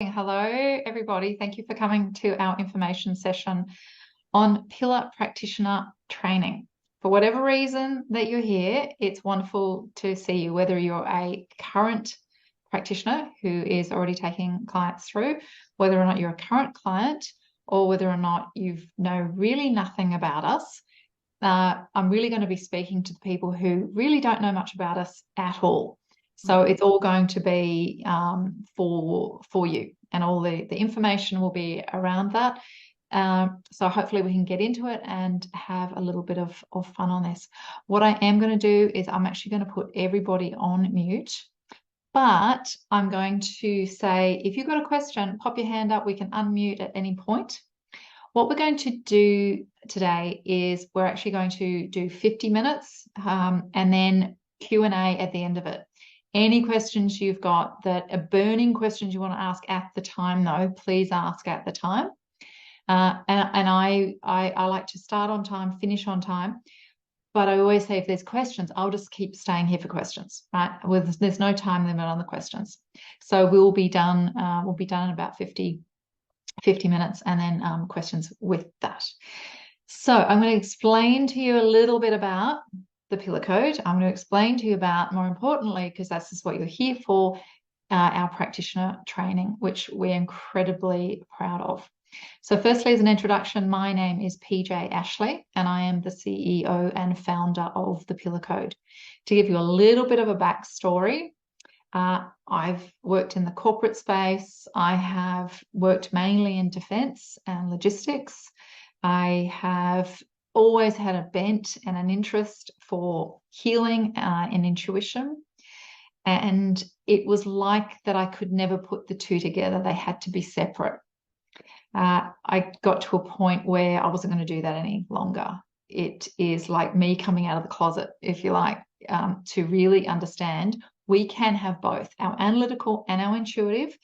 Hello, everybody. Thank you for coming to our information session on Pillar Practitioner training. For whatever reason that you're here, it's wonderful to see you, whether you're a current practitioner who is already taking clients through, whether or not you're a current client, or whether or not you know really nothing about us. I'm really going to be speaking to the people who really don't know much about us at all. So it's all going to be for you, and all the information will be around that. So hopefully we can get into it and have a little bit of fun on this. What I am going to do is I'm actually going to put everybody on mute, but I'm going to say, if you've got a question, pop your hand up. We can unmute at any point. What we're going to do today is we're actually going to do 50 minutes and then Q&A at the end of it. Any questions you've got that are burning questions you want to ask at the time, though, please ask at the time. And I like to start on time, finish on time. But I always say if there's questions, I'll just keep staying here for questions, right? There's no time limit on the questions. So we'll be done in about 50 minutes, and then questions with that. So I'm going to explain to you a little bit about the Pillar Code. I'm going to explain to you about, more importantly, because that's just what you're here for, our practitioner training, which we're incredibly proud of. So firstly, as an introduction, my name is PJ Ashley, and I am the CEO and founder of the Pillar Code. To give you a little bit of a backstory, I've worked in the corporate space. I have worked mainly in defense and logistics. I have always had a bent and an interest for healing and intuition. And it was like that I could never put the two together. They had to be separate. I got to a point where I wasn't going to do that any longer. It is like me coming out of the closet, if you like, to really understand we can have both our analytical and our intuitive,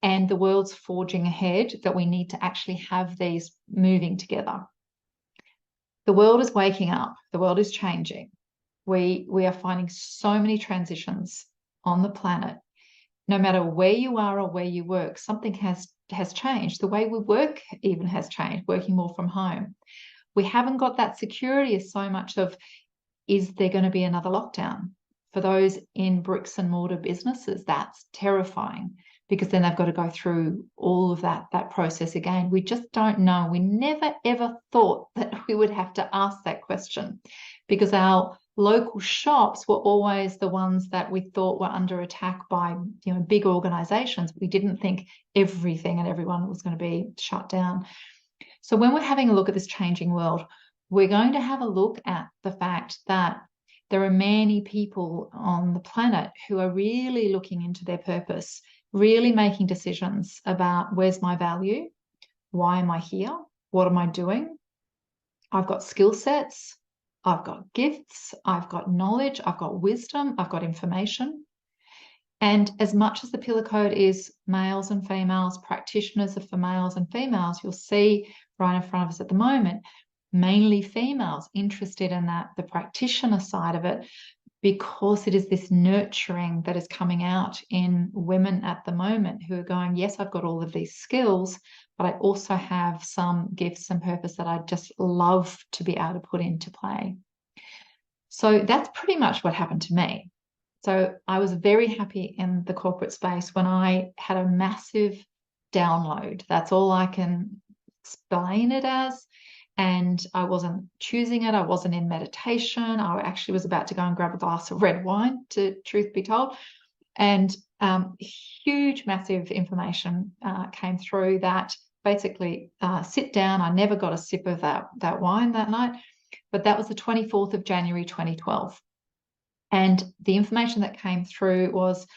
and the world's forging ahead, that we need to actually have these moving together. The world is waking up. The world is changing. We are finding so many transitions on the planet. No matter where you are or where you work, something has changed. The way we work even has changed, working more from home. We haven't got that security as so much of, is there going to be another lockdown? For those in bricks and mortar businesses, that's terrifying, because then they've got to go through all of that process again. We just don't know. We never, ever thought that we would have to ask that question, because our local shops were always the ones that we thought were under attack by, big organizations. We didn't think everything and everyone was going to be shut down. So when we're having a look at this changing world, we're going to have a look at the fact that there are many people on the planet who are really looking into their purpose, really making decisions about, where's my value? Why am I here? What am I doing? I've got skill sets. I've got gifts. I've got knowledge. I've got wisdom. I've got information. And as much as the Pillar Code is males and females, practitioners are for males and females, you'll see right in front of us at the moment, mainly females interested in the practitioner side of it, because it is this nurturing that is coming out in women at the moment who are going, yes, I've got all of these skills, but I also have some gifts and purpose that I just love to be able to put into play. So that's pretty much what happened to me. So I was very happy in the corporate space when I had a massive download. That's all I can explain it as. And I wasn't choosing it. I wasn't in meditation. I actually was about to go and grab a glass of red wine, to truth be told. And huge, massive information came through that basically sit down. I never got a sip of that wine that night, but that was the 24th of January, 2012. And the information that came through was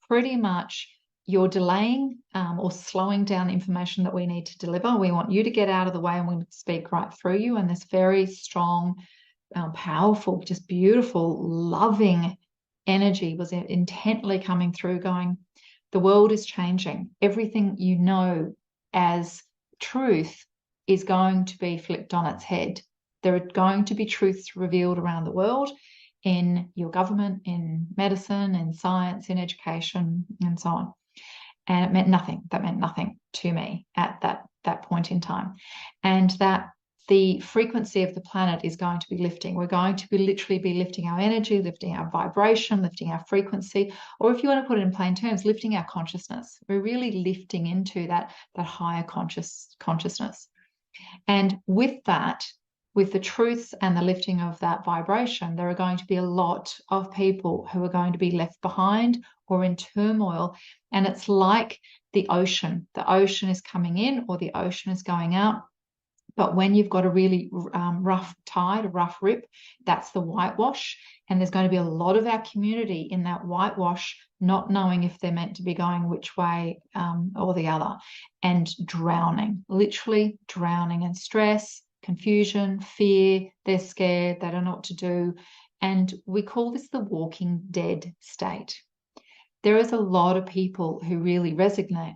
pretty much, you're delaying or slowing down information that we need to deliver. We want you to get out of the way, and we speak right through you. And this very strong, powerful, just beautiful, loving energy was intently coming through, going, the world is changing. Everything you know as truth is going to be flipped on its head. There are going to be truths revealed around the world, in your government, in medicine, in science, in education, and so on. And it meant nothing. That meant nothing to me at that point in time. And that the frequency of the planet is going to be lifting. We're going to be literally be lifting our energy, lifting our vibration, lifting our frequency, or if you want to put it in plain terms, lifting our consciousness. We're really lifting into that higher consciousness. And with that, with the truths and the lifting of that vibration, there are going to be a lot of people who are going to be left behind or in turmoil. And it's like the ocean. The ocean is coming in or the ocean is going out. But when you've got a really rough tide, a rough rip, that's the whitewash. And there's going to be a lot of our community in that whitewash, not knowing if they're meant to be going which way or the other, and drowning, literally drowning in stress, confusion, fear. They're scared. They don't know what to do. And we call this the walking dead state. There is a lot of people who really resonate,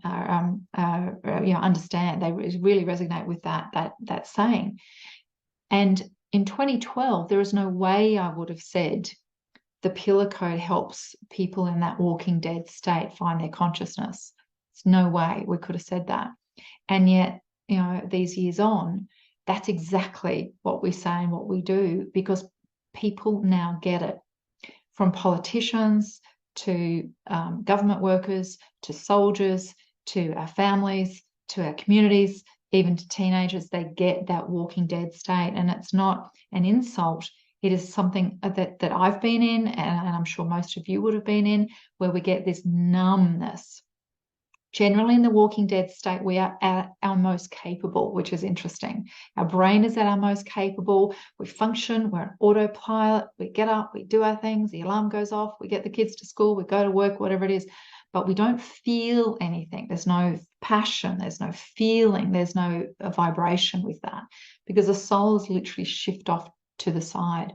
understand. They really resonate with that saying. And in 2012, there is no way I would have said the Pillar Code helps people in that walking dead state find their consciousness. There's no way we could have said that. And yet, these years on, that's exactly what we say and what we do, because people now get it. From politicians to government workers, to soldiers, to our families, to our communities, even to teenagers, they get that walking dead state. And it's not an insult. It is something that I've been in, and I'm sure most of you would have been in, where we get this numbness. Generally, in the walking dead state, we are at our most capable, which is interesting. Our brain is at our most capable. We function, we're on autopilot. We get up, we do our things, the alarm goes off, we get the kids to school, we go to work, whatever it is. But we don't feel anything. There's no passion, there's no feeling, there's no vibration with that, because the soul is literally shift off to the side.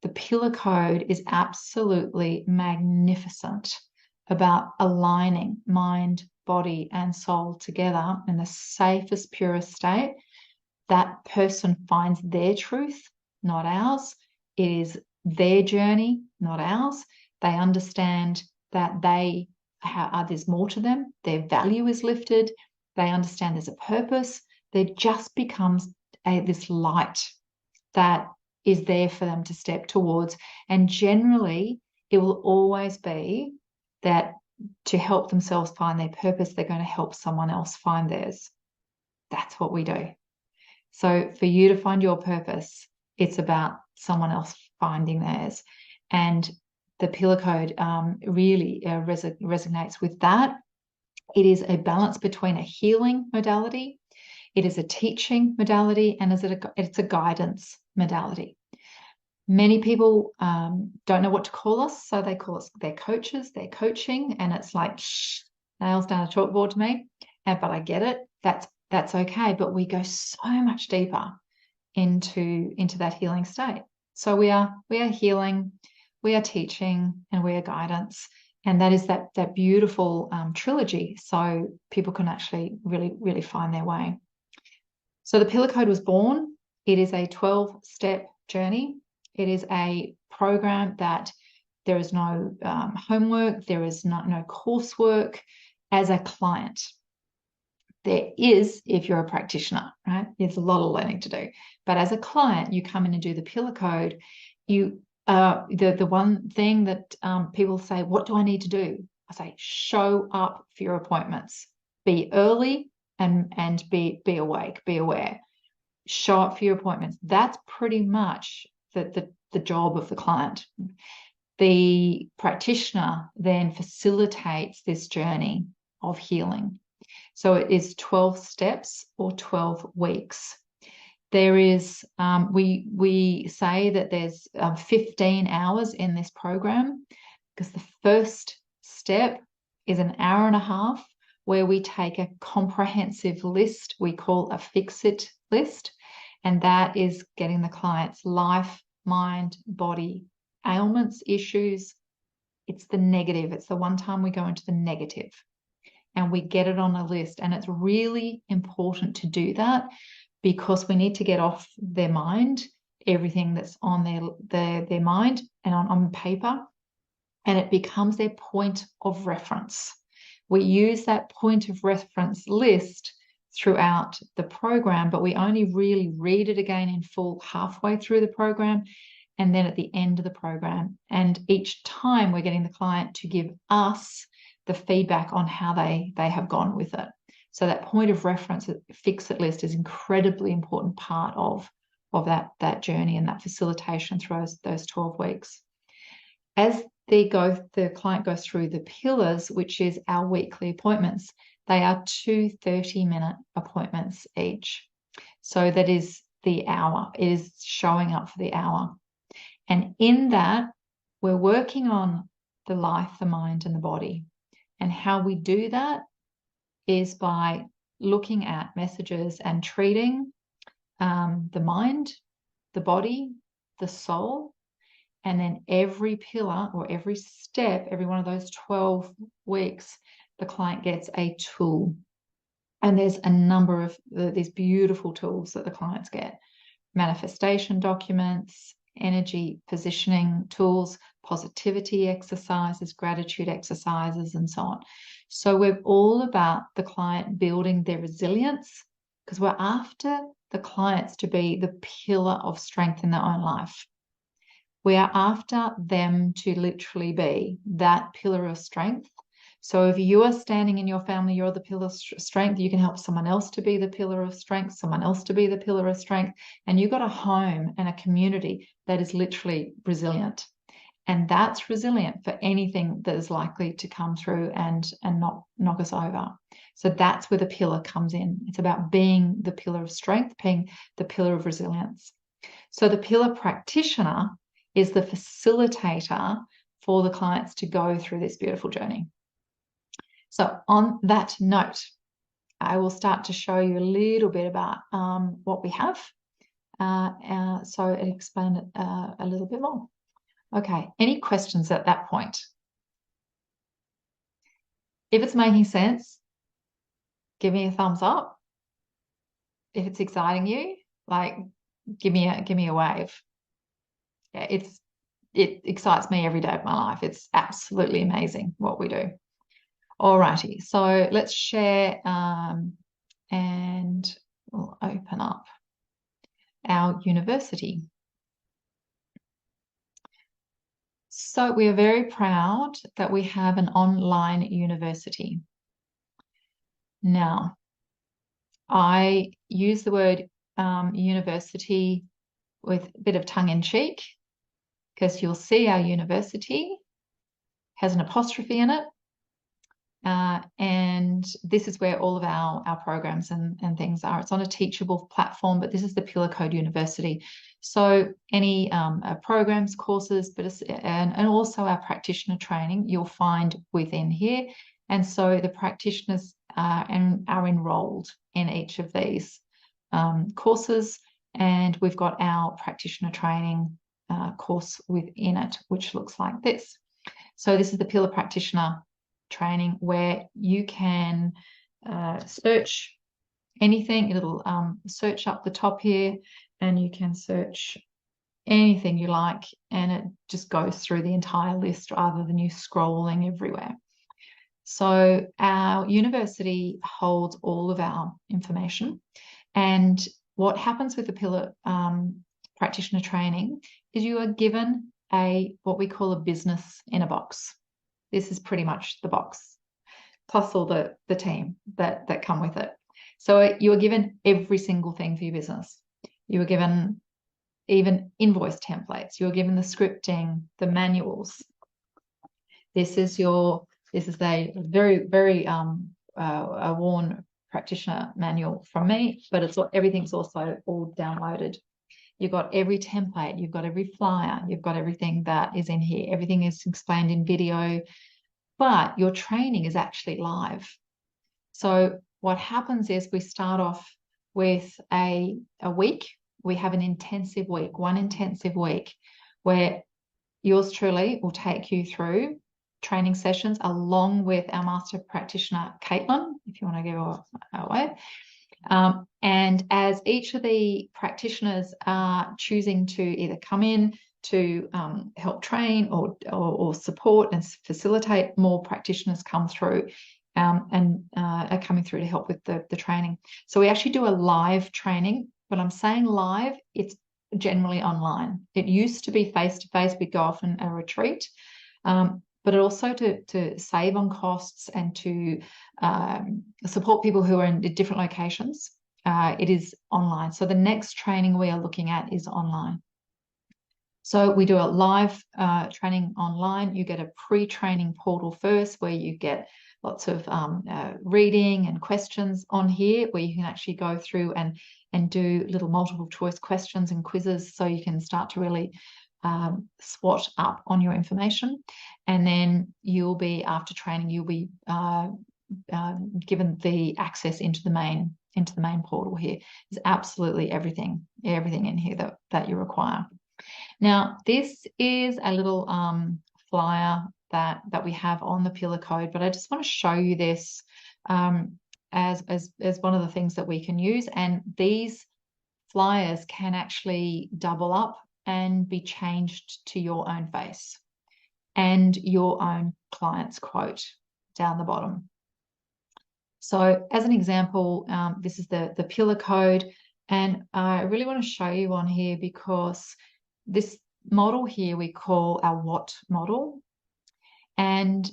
The Pillar Code is absolutely magnificent about aligning mind, body, and soul together in the safest, purest state. That person finds their truth, not ours. It is their journey, not ours. They understand that there's more to them. Their value is lifted. They understand there's a purpose. There just becomes this light that is there for them to step towards. And generally, it will always be that to help themselves find their purpose, they're going to help someone else find theirs. That's what we do. So for you to find your purpose, it's about someone else finding theirs. And the Pillar Code really resonates with that. It is a balance between a healing modality, it is a teaching modality, and it's a guidance modality. Many people don't know what to call us, so they call us their coaches, their coaching, and it's like nails down a chalkboard to me. But I get it. That's okay. But we go so much deeper into that healing state. So we are healing, we are teaching, and we are guidance, and that is that beautiful trilogy. So people can actually really, really find their way. So the Pillar Code was born. It is a 12-step journey. It is a program that there is no homework, there is no coursework as a client. There is if you're a practitioner, right? There's a lot of learning to do. But as a client, you come in and do the Pillar Code. The one thing that people say, what do I need to do? I say, show up for your appointments. Be early and be awake, be aware. Show up for your appointments. That's pretty much the job of the client. The practitioner then facilitates this journey of healing. So it is 12 steps or 12 weeks. There is, we say that there's 15 hours in this program, because the first step is an hour and a half where we take a comprehensive list we call a fix-it list. And that is getting the client's life, mind, body, ailments, issues. It's the negative. It's the one time we go into the negative and we get it on a list. And it's really important to do that, because we need to get off their mind everything that's on their mind and on paper. And it becomes their point of reference. We use that point of reference list throughout the program, but we only really read it again in full halfway through the program and then at the end of the program. And each time we're getting the client to give us the feedback on how they have gone with it. So that point of reference, fix-it list, is incredibly important part of that journey and that facilitation through those 12 weeks. As the client goes through the pillars, which is our weekly appointments, they are 2 30-minute appointments each. So that is the hour. It is showing up for the hour. And in that, we're working on the life, the mind, and the body. And how we do that is by looking at messages and treating the mind, the body, the soul, and then every pillar or every step, every one of those 12 weeks, the client gets a tool. And there's a number of these beautiful tools that the clients get. Manifestation documents, energy positioning tools, positivity exercises, gratitude exercises, and so on. So we're all about the client building their resilience, because we're after the clients to be the pillar of strength in their own life. We are after them to literally be that pillar of strength. So if you are standing in your family, you're the pillar of strength, you can help someone else to be the pillar of strength, someone else to be the pillar of strength, and you've got a home and a community that is literally resilient. And that's resilient for anything that is likely to come through and not knock us over. So that's where the pillar comes in. It's about being the pillar of strength, being the pillar of resilience. So the pillar practitioner is the facilitator for the clients to go through this beautiful journey. So on that note, I will start to show you a little bit about what we have. So I'll explain it a little bit more. Okay, any questions at that point? If it's making sense, give me a thumbs up. If it's exciting you, like give me a wave. Yeah, it excites me every day of my life. It's absolutely amazing what we do. Alrighty, so let's share and we'll open up our university. So we are very proud that we have an online university. Now, I use the word university with a bit of tongue in cheek, because you'll see our university has an apostrophe in it. And this is where all of our programs and things are. It's on a teachable platform, but this is the Pillar Code University. So any programs, courses, and also our practitioner training, you'll find within here. And so the practitioners are enrolled in each of these courses, and we've got our practitioner training course within it, which looks like this. So this is the Pillar Practitioner training, where you can search anything. It'll search up the top here, and you can search anything you like, and it just goes through the entire list rather than you scrolling everywhere. So our university holds all of our information, and what happens with the Pillar Practitioner training is you are given what we call a business in a box. This is pretty much the box, plus all the team that come with it. So you are given every single thing for your business. You are given even invoice templates. You are given the scripting, the manuals. This is the very, very a worn practitioner manual from me, but everything's also all downloaded. You've got every template, you've got every flyer, you've got everything that is in here. Everything is explained in video, but your training is actually live. So what happens is we start off with a week. We have an intensive week, one intensive week, where yours truly will take you through training sessions along with our master practitioner, Caitlin, if you want to give her a wave. And as each of the practitioners are choosing to either come in to help train or support and facilitate more practitioners come through, and are coming through to help with the training. So we actually do a live training. When I'm saying live, it's generally online. It used to be face-to-face. We'd go off on a retreat, but also to save on costs and to support people who are in different locations. It is online. So the next training we are looking at is online. So we do a live training online. You get a pre-training portal first where you get lots of reading and questions on here where you can actually go through and do little multiple choice questions and quizzes so you can start to really swat up on your information. And then you'll be, after training, you'll be given the access into the main portal here. There's absolutely everything in here that you require. Now, this is a little flyer that we have on the Pillar Code, but I just want to show you this as one of the things that we can use. And these flyers can actually double up and be changed to your own face and your own client's quote down the bottom. So as an example, this is the Pillar Code, and I really want to show you on here because this model here we call our WHAT model. And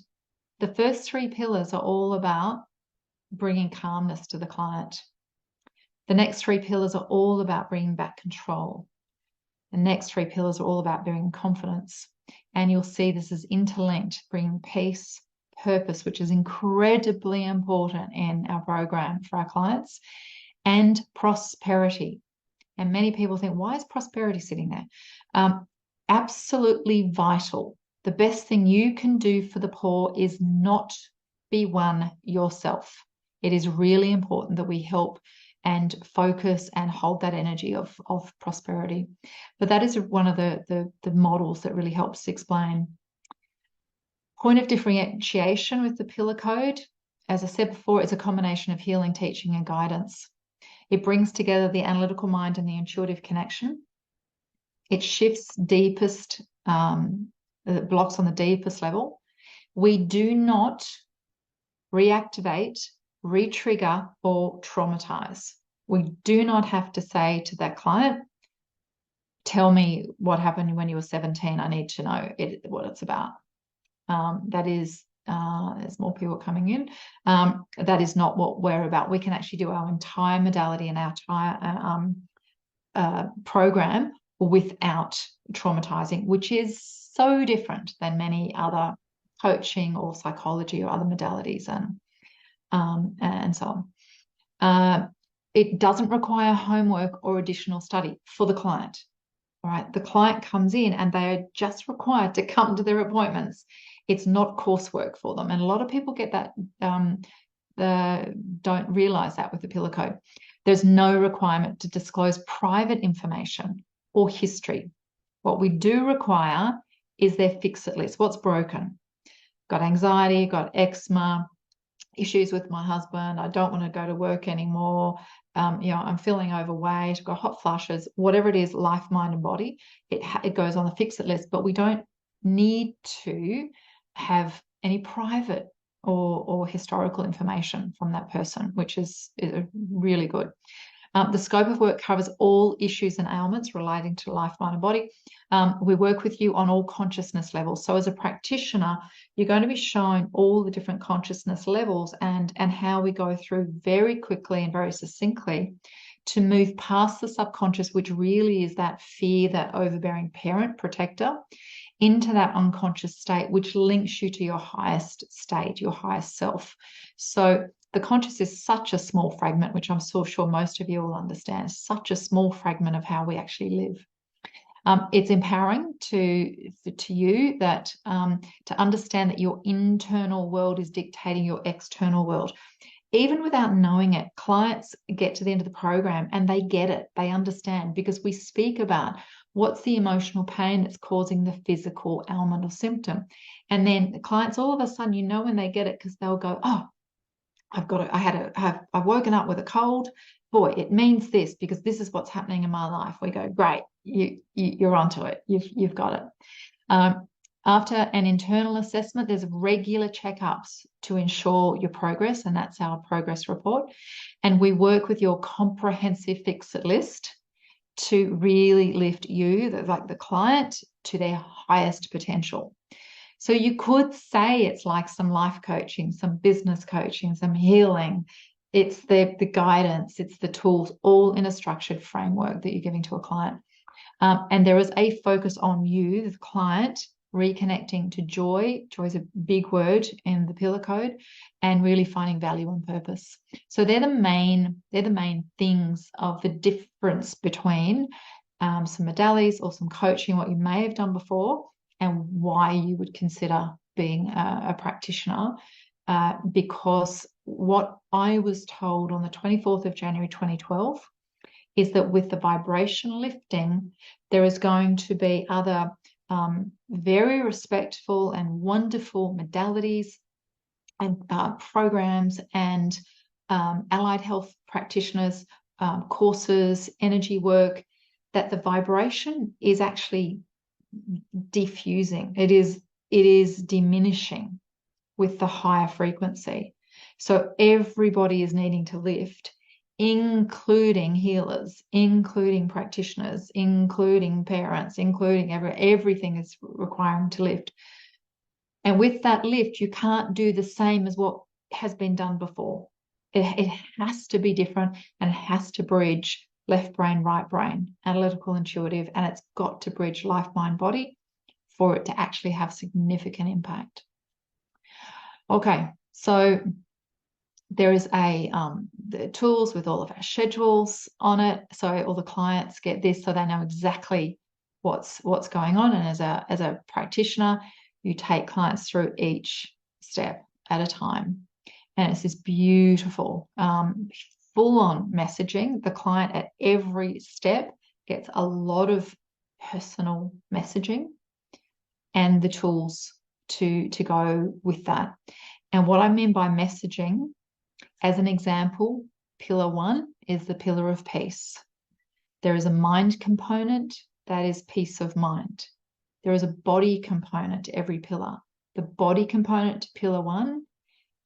the first 3 pillars are all about bringing calmness to the client. The next 3 pillars are all about bringing back control. The next 3 pillars are all about bringing confidence. And you'll see this is interlinked, bringing peace, purpose, which is incredibly important in our program for our clients, and prosperity. And many people think, why is prosperity sitting there? Absolutely vital. The best thing you can do for the poor is not be one yourself. It is really important that we help and focus and hold that energy of prosperity. But that is one of the models that really helps explain. Point of differentiation with the Pillar Code, as I said before, is a combination of healing, teaching, and guidance. It brings together the analytical mind and the intuitive connection. It shifts deepest, blocks on the deepest level. We do not reactivate, re-trigger, or traumatize. We do not have to say to that client, tell me what happened when you were 17. I need to know what it's about. That is, there's more people coming in. That is not what we're about. We can actually do our entire modality and our entire program without traumatizing, which is so different than many other coaching or psychology or other modalities and so on. It doesn't require homework or additional study for the client. All right, the client comes in and they are just required to come to their appointments. It's not coursework for them. And a lot of people get that, don't realize that with the Pillar Code. There's no requirement to disclose private information or history. What we do require is their fix-it list. What's broken? Got anxiety, got eczema, issues with my husband, I don't want to go to work anymore, I'm feeling overweight, I've got hot flushes, whatever it is, life, mind, and body, it goes on the fix-it list. But we don't need to have any private or historical information from that person, which is really good. The scope of work covers all issues and ailments relating to life, mind, and body. We work with you on all consciousness levels. So as a practitioner, you're going to be shown all the different consciousness levels and how we go through very quickly and very succinctly to move past the subconscious, which really is that fear, that overbearing parent protector, into that unconscious state, which links you to your highest state, your highest self. So the conscious is such a small fragment, which I'm so sure most of you will understand, such a small fragment of how we actually live. It's empowering to you that to understand that your internal world is dictating your external world. Even without knowing it, clients get to the end of the program and they get it, they understand, because we speak about what's the emotional pain that's causing the physical ailment or symptom. And then the clients, all of a sudden, when they get it, because they'll go, oh, I've woken up with a cold. Boy, it means this because this is what's happening in my life. We go, great, you're onto it. You've got it. After an internal assessment, there's regular checkups to ensure your progress, and that's our progress report. And we work with your comprehensive fix-it list to really lift you, like the client, to their highest potential. So you could say it's like some life coaching, some business coaching, some healing. It's the guidance, it's the tools, all in a structured framework that you're giving to a client. And there is a focus on you, the client, reconnecting to joy. Joy is a big word in the Pillar Code, and really finding value and purpose. So they're the main things of the difference between some modalities or some coaching, what you may have done before, and why you would consider being a practitioner. Because what I was told on the 24th of January 2012 is that with the vibration lifting, there is going to be other very respectful and wonderful modalities and programs and allied health practitioners, courses, energy work, that the vibration is actually diffusing. It is diminishing with the higher frequency. So everybody is needing to lift, including healers, including practitioners, including parents, including everything is requiring to lift. And with that lift, you can't do the same as what has been done before. It has to be different, and it has to bridge left brain, right brain, analytical, intuitive, and it's got to bridge life, mind, body for it to actually have significant impact. Okay, so there is the tools with all of our schedules on it, so all the clients get this, so they know exactly what's going on. And as a practitioner, you take clients through each step at a time, and it's this beautiful full-on messaging. The client at every step gets a lot of personal messaging and the tools to go with that. And what I mean by messaging, as an example, pillar 1 is the pillar of peace. There is a mind component, that is peace of mind. There is a body component to every pillar. The body component to pillar 1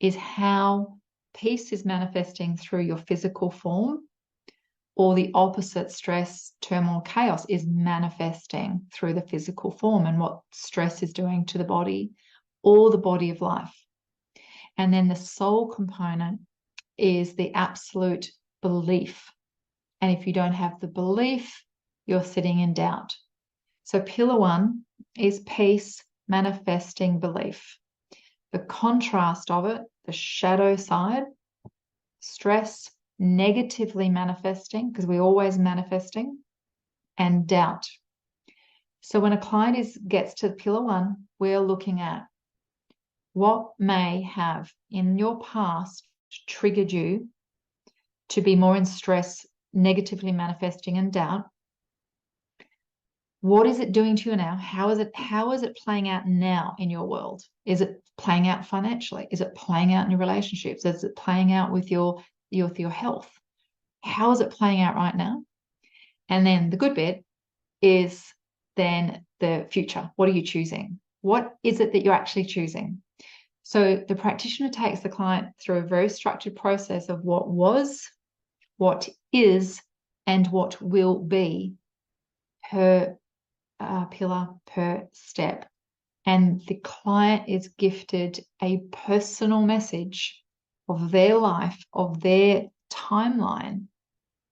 is how peace is manifesting through your physical form, or the opposite, stress, turmoil, chaos, is manifesting through the physical form, and what stress is doing to the body or the body of life. And then the soul component is the absolute belief. And if you don't have the belief, you're sitting in doubt. So pillar 1 is peace manifesting belief. The contrast of it, the shadow side, stress negatively manifesting, because we're always manifesting, and doubt. So when a client gets to pillar 1, we're looking at what may have in your past triggered you to be more in stress, negatively manifesting, and doubt. What is it doing to you now? How is it playing out now in your world? Is it playing out financially? Is it playing out in your relationships? Is it playing out with your health? How is it playing out right now? And then the good bit is then the future. What are you choosing? What is it that you're actually choosing? So the practitioner takes the client through a very structured process of what was, what is, and what will be per pillar, per step. And the client is gifted a personal message of their life, of their timeline.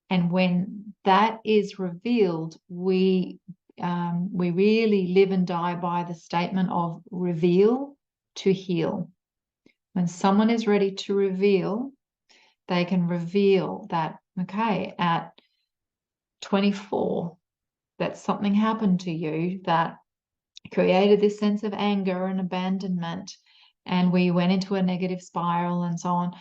And when that is revealed, we really live and die by the statement of reveal to heal. When someone is ready to reveal, they can reveal that, okay, at 24, that something happened to you that created this sense of anger and abandonment, and we went into a negative spiral and so on.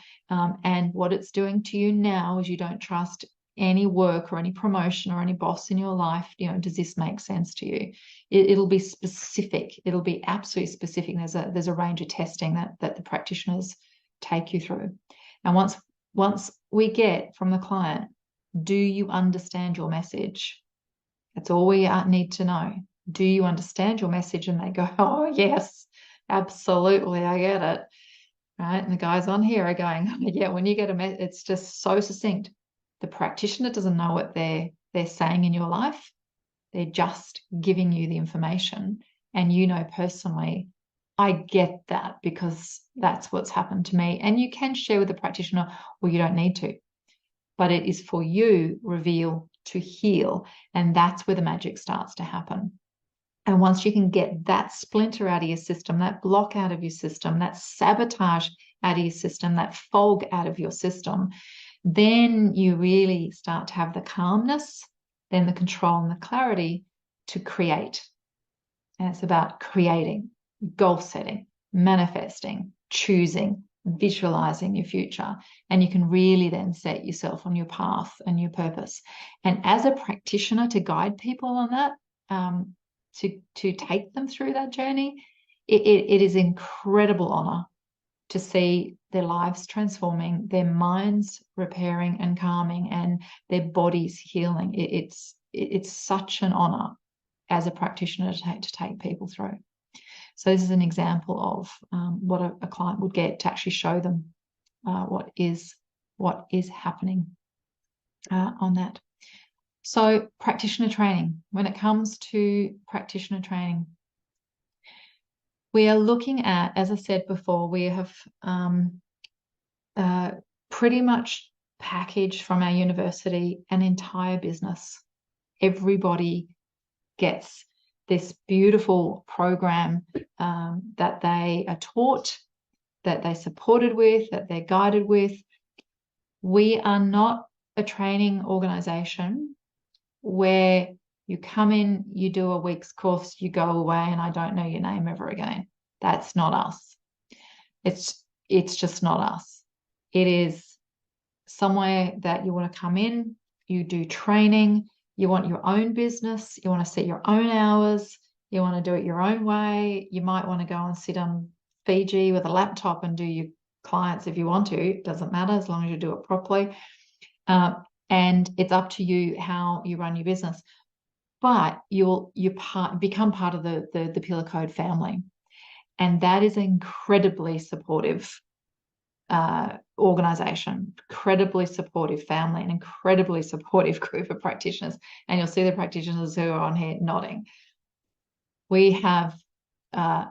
And what it's doing to you now is you don't trust any work or any promotion or any boss in your life. Does this make sense to you? It'll be specific. It'll be absolutely specific. There's a range of testing that the practitioners take you through. And once we get from the client, do you understand your message? That's all we need to know. Do you understand your message? And they go, oh, yes, absolutely, I get it. Right? And the guys on here are going, oh, yeah, when you get a message, it's just so succinct. The practitioner doesn't know what they're saying in your life. They're just giving you the information. And you know personally, I get that because that's what's happened to me. And you can share with the practitioner, or you don't need to. But it is for you, reveal, to heal. And that's where the magic starts to happen. And once you can get that splinter out of your system, that block out of your system, that sabotage out of your system, that fog out of your system, then you really start to have the calmness, then the control and the clarity to create. And it's about creating, goal setting, manifesting, choosing, visualizing your future. And you can really then set yourself on your path and your purpose. And as a practitioner, to guide people on that, to take them through that journey, it is incredible honor to see their lives transforming, their minds repairing and calming, and their bodies healing. It's such an honor as a practitioner to take people through. So this is an example of what a client would get to actually show them what is happening on that. So practitioner training. When it comes to practitioner training, we are looking at, as I said before, we have pretty much packaged from our university an entire business. Everybody gets this beautiful program that they are taught, that they're supported with, that they're guided with. We are not a training organization where you come in, you do a week's course, you go away, and I don't know your name ever again. That's not us. It's just not us. It is somewhere that you want to come in, you do training, you want your own business, you want to set your own hours, you want to do it your own way. You might want to go and sit on Fiji with a laptop and do your clients if you want to. It doesn't matter as long as you do it properly. And it's up to you how you run your business. But you become part of the Pillar Code family. And that is an incredibly supportive organization, incredibly supportive family, an incredibly supportive group of practitioners. And you'll see the practitioners who are on here nodding. We have,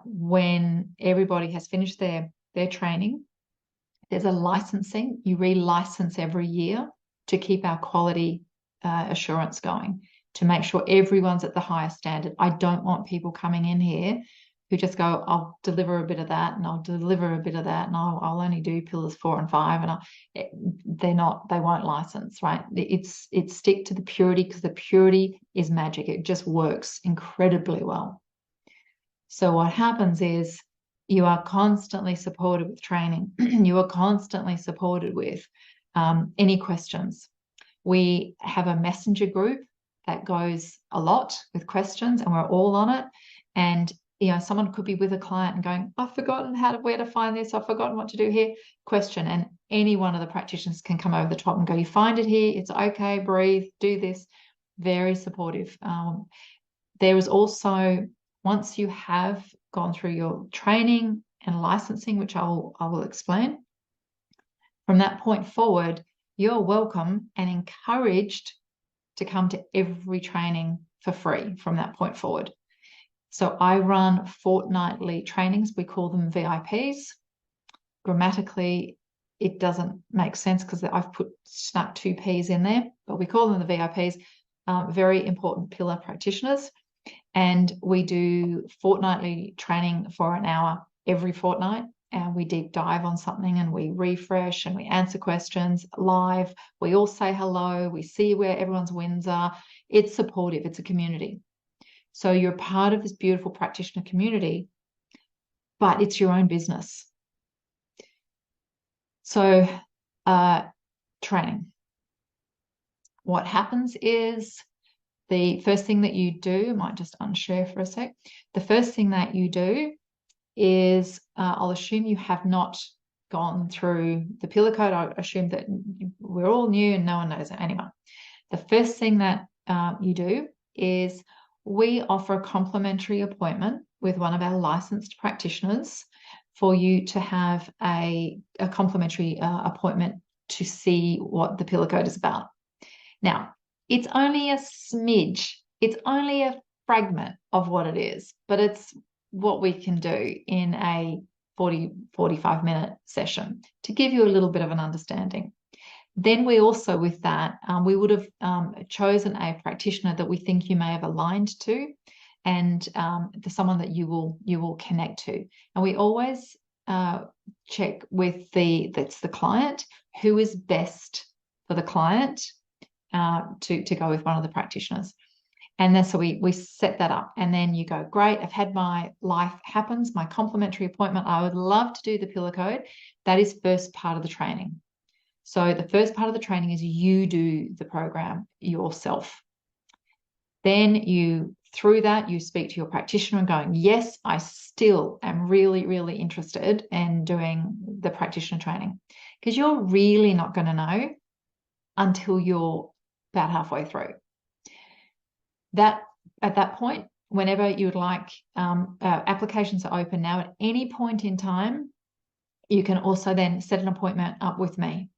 when everybody has finished their training, there's a licensing. You re-license every year to keep our quality assurance going, to make sure everyone's at the highest standard. I don't want people coming in here who just go, I'll deliver a bit of that and I'll deliver a bit of that and I'll only do pillars 4 and 5 and they won't license, right? It's stick to the purity, because the purity is magic. It just works incredibly well. So what happens is you are constantly supported with training. You are constantly supported with any questions. We have a messenger group that goes a lot with questions, and we're all on it. And someone could be with a client and going, I've forgotten where to find this. I've forgotten what to do here. Question. And any one of the practitioners can come over the top and go, you find it here. It's okay. Breathe. Do this. Very supportive. There is also, once you have gone through your training and licensing, which I will explain, from that point forward, you're welcome and encouraged to come to every training for free from that point forward. So I run fortnightly trainings. We call them VIPs. Grammatically, it doesn't make sense because I've snuck 2 Ps in there, but we call them the VIPs, very important pillar practitioners. And we do fortnightly training for an hour every fortnight. And we deep dive on something and we refresh and we answer questions live. We all say hello. We see where everyone's wins are. It's supportive. It's a community. So you're part of this beautiful practitioner community, but it's your own business. So training. What happens is the first thing that you do, I might just unshare for a sec. The first thing that you do is, I'll assume you have not gone through the Pillar Code. I assume that we're all new and no one knows it. Anyway, the first thing that you do is, we offer a complimentary appointment with one of our licensed practitioners for you to have a complimentary appointment to see what the pillar code is about. Now, it's only a smidge, it's only a fragment of what it is, but it's what we can do in a 45-minute session to give you a little bit of an understanding. Then we also, with that, we would have chosen a practitioner that we think you may have aligned to, and someone that you will connect to. And we always check with that's the client, who is best for the client to go with one of the practitioners. And then so we set that up, and then you go, great, I've had my life happens, my complimentary appointment. I would love to do the pillar code. That is first part of the training. So the first part of the training is you do the program yourself. Then through that, you speak to your practitioner and going, yes, I still am really, really interested in doing the practitioner training. Because you're really not going to know until you're about halfway through. At that point, whenever you would like, applications are open now. At any point in time, you can also then set an appointment up with me.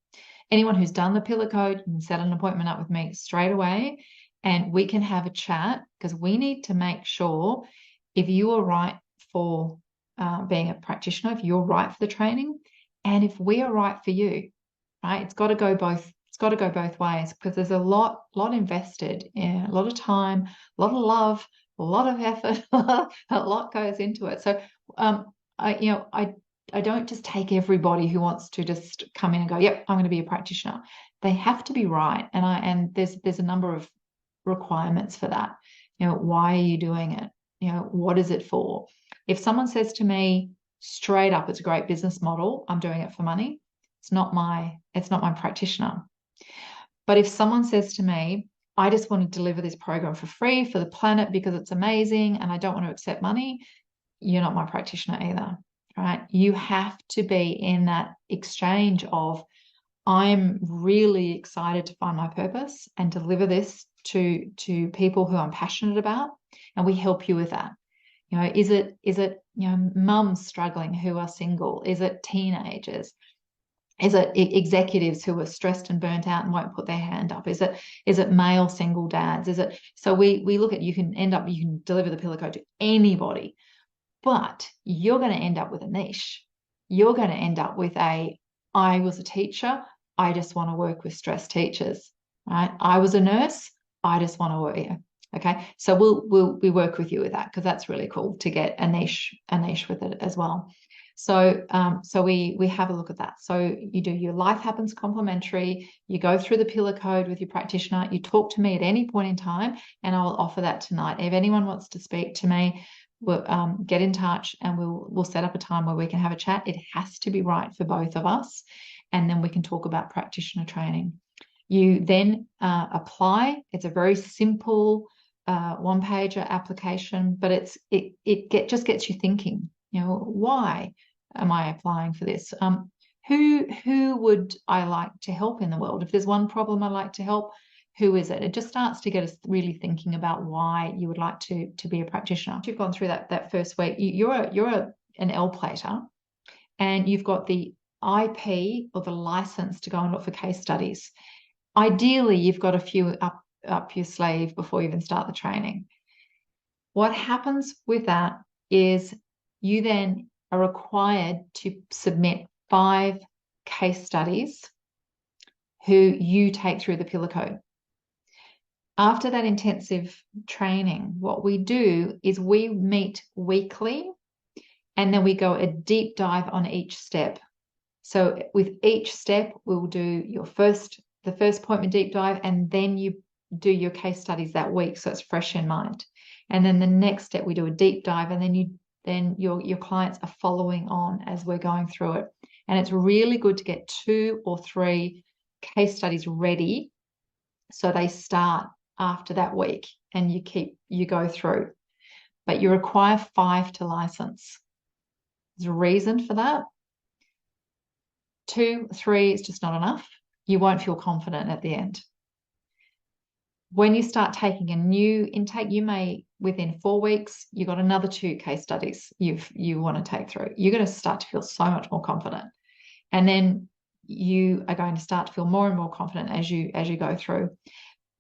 Anyone who's done the pillar code can set an appointment up with me straight away, and we can have a chat, because we need to make sure if you are right for being a practitioner, if you're right for the training, and if we are right for you, right? It's got to go both. It's got to go both ways, because there's a lot invested in, a lot of time, a lot of love, a lot of effort, a lot goes into it. So, I don't just take everybody who wants to just come in and go, yep, I'm going to be a practitioner. They have to be right. And there's a number of requirements for that. Why are you doing it? What is it for? If someone says to me straight up, it's a great business model, I'm doing it for money, it's not my practitioner. But if someone says to me, I just want to deliver this program for free for the planet because it's amazing and I don't want to accept money, you're not my practitioner either. Right? You have to be in that exchange of, I'm really excited to find my purpose and deliver this to people who I'm passionate about, and we help you with that. Is it mums struggling who are single? Is it teenagers? Is it executives who are stressed and burnt out and won't put their hand up? Is it male single dads? So we look at, you can deliver the pillar code to anybody. But you're going to end up with a niche. You're going to end up with I was a teacher, I just want to work with stressed teachers, right? I was a nurse, I just want to work here. Okay, so we work with you with that, because that's really cool to get a niche with it as well. So we have a look at that. So you do your Life Happens complimentary, you go through the pillar code with your practitioner, you talk to me at any point in time, and I'll offer that tonight. If anyone wants to speak to me, we'll get in touch, and we'll set up a time where we can have a chat. It has to be right for both of us, and then we can talk about practitioner training. You then apply. It's a very simple one-pager application, but it just gets you thinking. Why am I applying for this? Who would I like to help in the world? If there's one problem I'd like to help, who is it? It just starts to get us really thinking about why you would like to be a practitioner. After you've gone through that first week, you're an L plater, and you've got the IP or the license to go and look for case studies. Ideally, you've got a few up your sleeve before you even start the training. What happens with that is you then are required to submit 5 case studies who you take through the pillar code. After that intensive training, what we do is we meet weekly, and then we go a deep dive on each step. So with each step, we'll do the first appointment deep dive, and then you do your case studies that week, so it's fresh in mind. And then the next step, we do a deep dive, and then your clients are following on as we're going through it. And it's really good to get 2 or 3 case studies ready, so they start after that week, and you go through. But you require 5 to license. There's a reason for that. 2, 3 is just not enough. You won't feel confident at the end. When you start taking a new intake, you may within 4 weeks, you've got another 2 case studies you want to take through. You're going to start to feel so much more confident. And then you are going to start to feel more and more confident as you go through.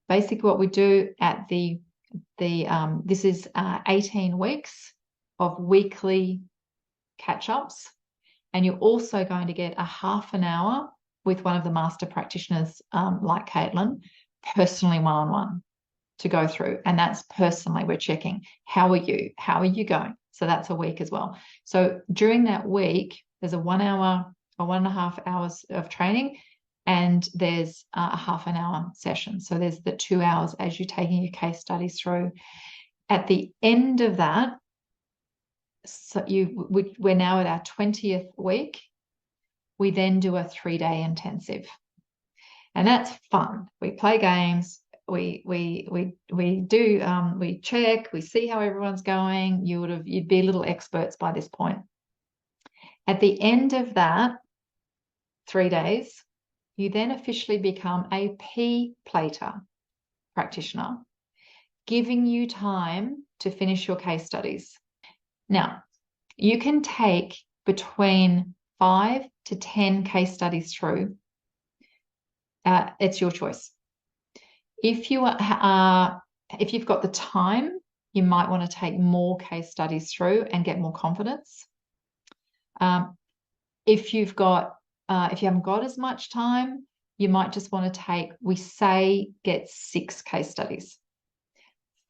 Basically, what we do at this is 18 weeks of weekly catch-ups, and you're also going to get a half an hour with one of the master practitioners, like Caitlin, personally one-on-one to go through. And that's personally, we're checking, how are you going? So that's a week as well. So during that week, there's a 1 hour or 1.5 hours of training, and there's a half an hour session. So there's the 2 hours as you're taking your case studies through. At the end of that, so we're now at our 20th week. We then do a 3-day intensive, and that's fun. We play games. We do we check. We see how everyone's going. You'd be little experts by this point. At the end of that 3 days, you then officially become a P-plater practitioner, giving you time to finish your case studies. Now, you can take between 5 to 10 case studies through. It's your choice. If you've got the time, you might want to take more case studies through and get more confidence. If you haven't got as much time, you might just want to get 6 case studies.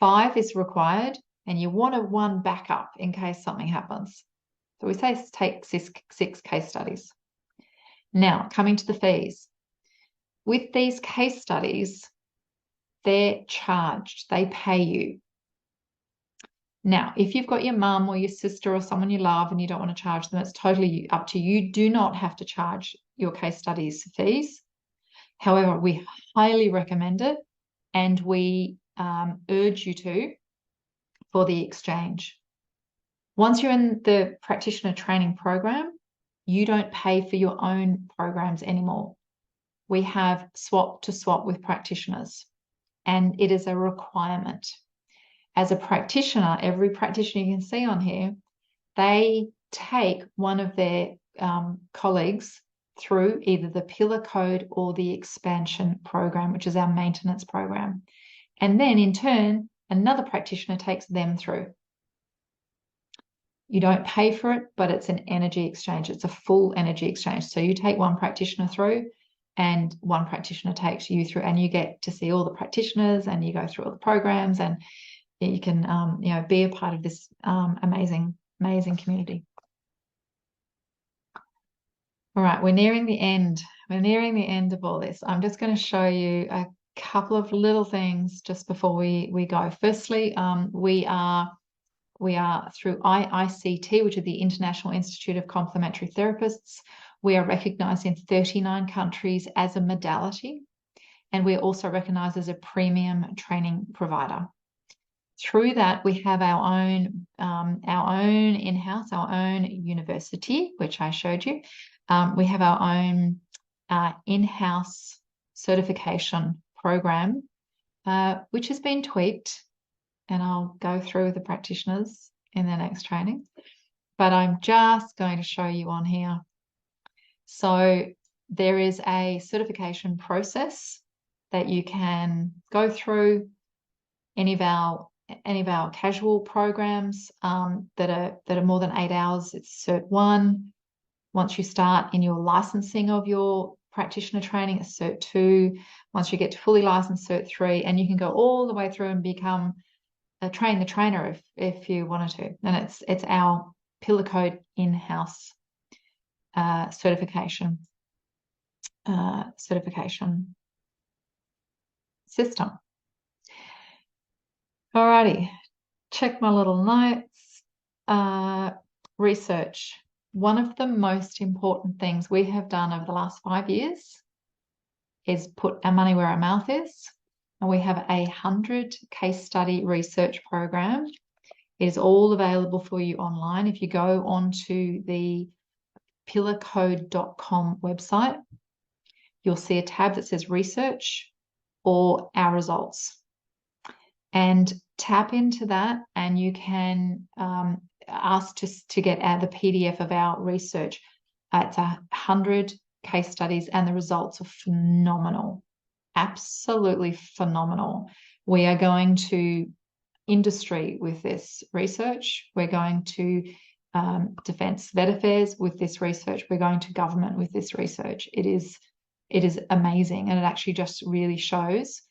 5 is required, and you want one backup in case something happens. So we say take 6 case studies. Now, coming to the fees. With these case studies, they're charged. They pay you. Now, if you've got your mum or your sister or someone you love and you don't want to charge them, it's totally up to you. You do not have to charge your case studies fees. However, we highly recommend it, and we urge you to for the exchange. Once you're in the practitioner training program, you don't pay for your own programs anymore. We have swap to swap with practitioners, and it is a requirement. As a practitioner, every practitioner you can see on here, they take one of their colleagues through either the Pillar Code or the expansion program, which is our maintenance program. And then in turn, another practitioner takes them through. You don't pay for it, but it's an energy exchange. It's a full energy exchange. So you take one practitioner through, and one practitioner takes you through, and you get to see all the practitioners, and you go through all the programs, and you can be a part of this amazing community. All right, we're nearing the end. We're nearing the end of all this. I'm just going to show you a couple of little things just before we go. Firstly, we are through IICT, which is the International Institute of Complementary Therapists. We are recognised in 39 countries as a modality, and we're also recognised as a premium training provider. Through that, we have our own in-house, our own university, which I showed you. We have our own in-house certification program, which has been tweaked, and I'll go through the practitioners in the next training. But I'm just going to show you on here. So there is a certification process that you can go through. Any of our casual programs that are more than 8 hours, it's Cert 1. Once you start in your licensing of your practitioner training, it's Cert 2. Once you get to fully licensed, Cert 3, and you can go all the way through and become a train the trainer if you wanted to. And it's our Pillar Code in-house certification system. Alrighty, check my little notes. Research. One of the most important things we have done over the last 5 years is put our money where our mouth is. And we have 100 case study research program. It is all available for you online. If you go onto the pillarcode.com website, you'll see a tab that says research or our results. And tap into that, and you can ask to get the PDF of our research. It's 100 case studies, and the results are phenomenal, absolutely phenomenal. We are going to industry with this research. We're going to Defence Vet Affairs with this research. We're going to government with this research. It is amazing, and it actually just really shows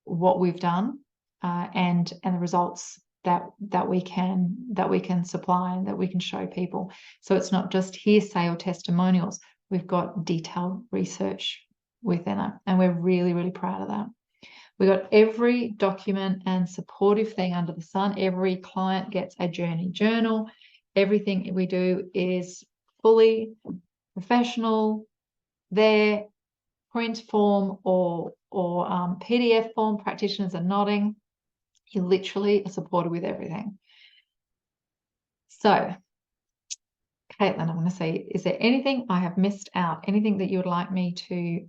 what we've done and the results that we can supply and that we can show people. So it's not just hearsay or testimonials. We've got detailed research within it, and we're really, really proud of that. We've got every document and supportive thing under the sun. Every client gets a journey journal. Everything we do is fully professional. Their print form or PDF form, practitioners are nodding. You literally are supported with everything. So, Caitlin, I'm going to say, is there anything I have missed out? Anything that you would like me to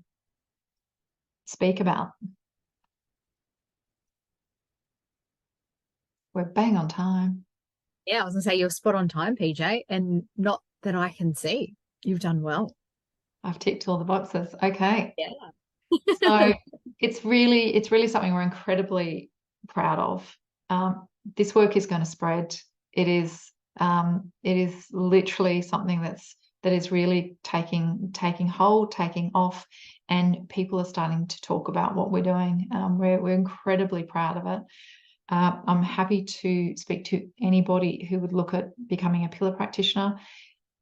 speak about? We're bang on time. Yeah, I was going to say you're spot on time, PJ, and not that I can see. You've done well. I've ticked all the boxes. Okay. Yeah. So it's really something we're incredibly proud of. This work is going to spread. It is literally something that is really taking hold, taking off, and people are starting to talk about what we're doing. We're incredibly proud of it. I'm happy to speak to anybody who would look at becoming a pillar practitioner.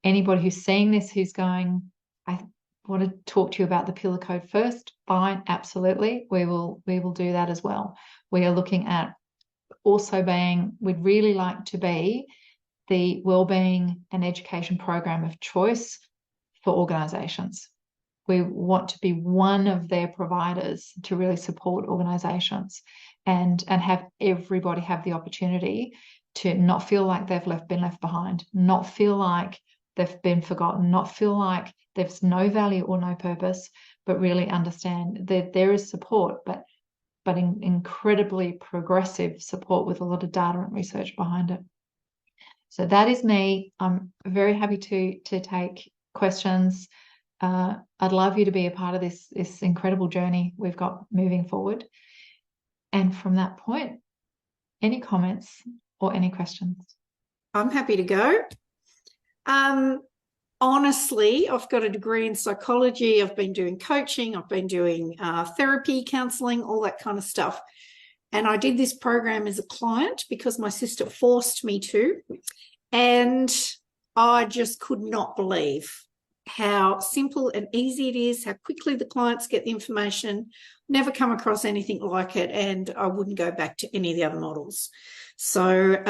Anybody who's seeing this, who's going, I want to talk to you about the pillar code first. Fine, absolutely. We will do that as well. We are looking at also we'd really like to be the wellbeing and education program of choice for organisations. We want to be one of their providers to really support organisations and have everybody have the opportunity to not feel like they've been left behind, not feel like they've been forgotten, not feel like there's no value or no purpose, but really understand that there is support, but incredibly progressive support with a lot of data and research behind it. So that is me. I'm very happy to take questions. I'd love you to be a part of this incredible journey we've got moving forward. And from that point, any comments or any questions? I'm happy to go. Honestly, I've got a degree in psychology. I've been doing coaching. I've been doing therapy, counselling, all that kind of stuff. And I did this program as a client because my sister forced me to. And I just could not believe how simple and easy it is, how quickly the clients get the information. Never come across anything like it, and I wouldn't go back to any of the other models. So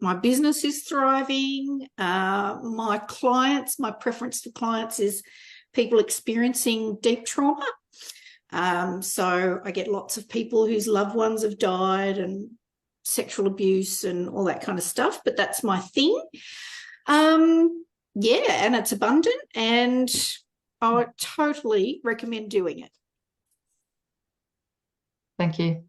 my business is thriving. My preference for clients is people experiencing deep trauma. So I get lots of people whose loved ones have died and sexual abuse and all that kind of stuff, but that's my thing. Yeah, and it's abundant, and I totally recommend doing it. Thank you.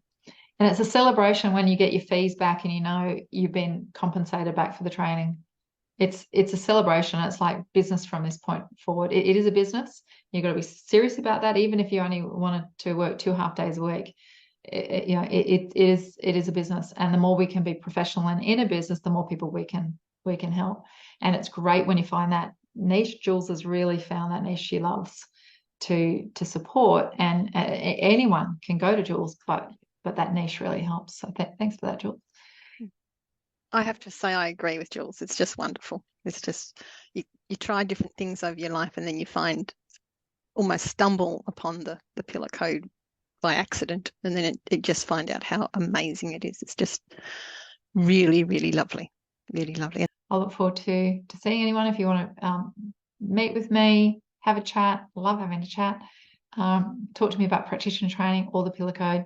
And it's a celebration when you get your fees back and you know you've been compensated back for the training. It's a celebration. It's like business from this point forward. It is a business. You've got to be serious about that, even if you only wanted to work 2.5 days a week. It is a business, and the more we can be professional and in a business, the more people we can help. And it's great when you find that niche. Jules has really found that niche she loves to support, and anyone can go to Jules, but that niche really helps. So thanks for that, Jules. I have to say I agree with Jules. It's just wonderful. It's just you try different things over your life, and then you almost stumble upon the pillar code by accident, and then it just find out how amazing it is. It's just really, really lovely. Really lovely. I'll look forward to seeing anyone. If you want to meet with me, have a chat. Love having a chat. Talk to me about practitioner training or the pillar code.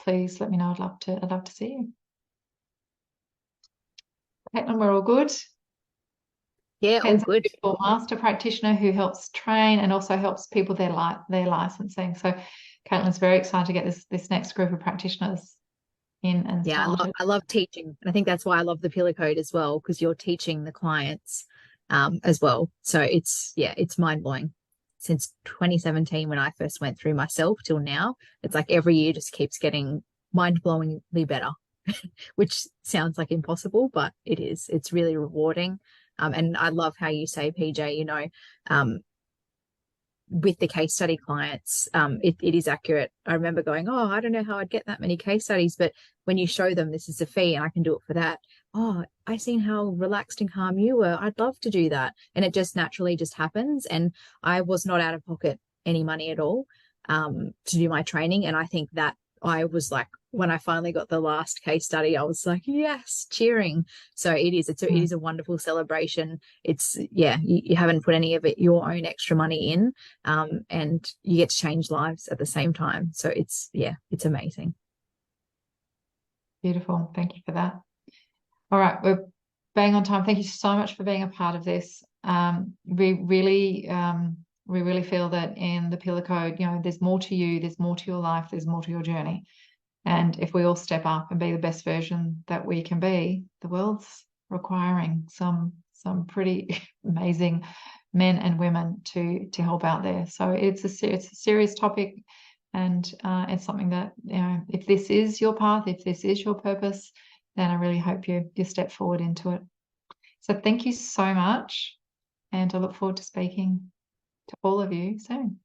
Please let me know. I'd love to see you. Caitlin, we're all good. Yeah, all good. A master practitioner who helps train and also helps people their licensing. So Caitlin's very excited to get this next group of practitioners in and Yeah, started. I love teaching. And I think that's why I love the Pillar Code as well, because you're teaching the clients as well. So it's mind blowing. Since 2017, when I first went through myself till now, it's like every year just keeps getting mind blowingly better, which sounds like impossible, but it is. It's really rewarding. And I love how you say, PJ, you know, with the case study clients, it is accurate. I remember going, oh, I don't know how I'd get that many case studies, but when you show them this is a fee and I can do it for that, oh, I seen how relaxed and calm you were. I'd love to do that. And it just naturally just happens. And I was not out of pocket any money at all to do my training. And I think that I was like, when I finally got the last case study, I was like, yes, cheering. So it is a wonderful celebration. It's, yeah, you haven't put any of it, your own extra money in, and you get to change lives at the same time. So it's amazing. Beautiful. Thank you for that. All right, we're bang on time. Thank you so much for being a part of this. We really feel that in the Pillar Code, you know, there's more to you, there's more to your life, there's more to your journey. And if we all step up and be the best version that we can be, the world's requiring some pretty amazing men and women to help out there. So it's a serious topic, and it's something that, you know, if this is your path, if this is your purpose, then I really hope you step forward into it. So thank you so much, and I look forward to speaking to all of you soon.